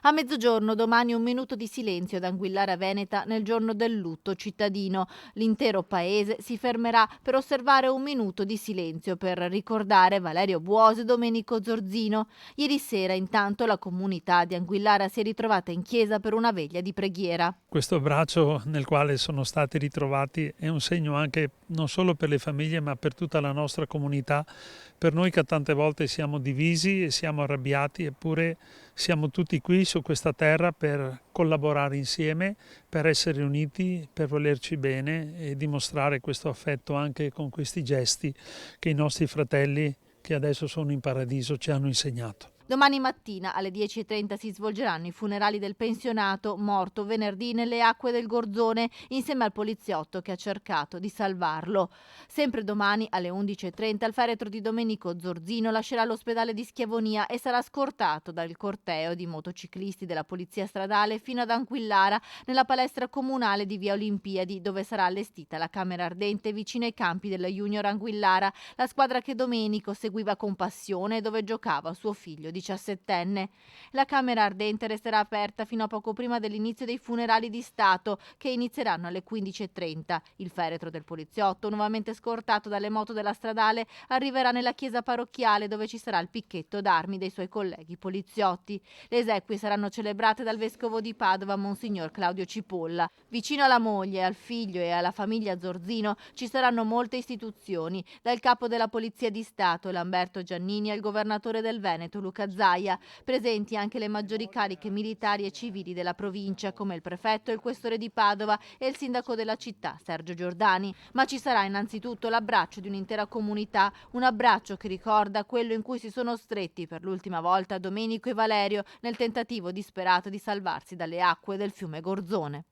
A mezzogiorno domani un minuto di silenzio ad Anguillara Veneta nel giorno del lutto cittadino. L'intero paese si fermerà per osservare un minuto di silenzio per ricordare Valerio Buoso e Domenico Zorzino. Ieri sera intanto la comunità di Anguillara si è ritrovata in chiesa per una veglia di preghiera. Questo braccio nel quale sono stati ritrovati è un segno anche non solo per le famiglie ma per tutta la nostra comunità, per noi che tante volte siamo divisi e siamo arrabbiati, eppure siamo tutti qui su questa terra per collaborare insieme, per essere uniti, per volerci bene e dimostrare questo affetto anche con questi gesti che i nostri fratelli che adesso sono in paradiso ci hanno insegnato. Domani mattina alle 10:30 si svolgeranno i funerali del pensionato morto venerdì nelle acque del Gorzone insieme al poliziotto che ha cercato di salvarlo. Sempre domani alle 11:30 il feretro di Domenico Zorzino lascerà l'ospedale di Schiavonia e sarà scortato dal corteo di motociclisti della polizia stradale fino ad Anguillara nella palestra comunale di via Olimpiadi, dove sarà allestita la camera ardente vicino ai campi della Junior Anguillara, la squadra che Domenico seguiva con passione e dove giocava suo figlio 17enne. La camera ardente resterà aperta fino a poco prima dell'inizio dei funerali di Stato, che inizieranno alle 15:30. Il feretro del poliziotto, nuovamente scortato dalle moto della stradale, arriverà nella chiesa parrocchiale dove ci sarà il picchetto d'armi dei suoi colleghi poliziotti. Le esequie saranno celebrate dal vescovo di Padova, Monsignor Claudio Cipolla. Vicino alla moglie, al figlio e alla famiglia Zorzino ci saranno molte istituzioni, dal capo della Polizia di Stato Lamberto Giannini al governatore del Veneto Luca Zaia, presenti anche le maggiori cariche militari e civili della provincia come il prefetto e il questore di Padova e il sindaco della città Sergio Giordani. Ma ci sarà innanzitutto l'abbraccio di un'intera comunità, un abbraccio che ricorda quello in cui si sono stretti per l'ultima volta Domenico e Valerio nel tentativo disperato di salvarsi dalle acque del fiume Gorzone.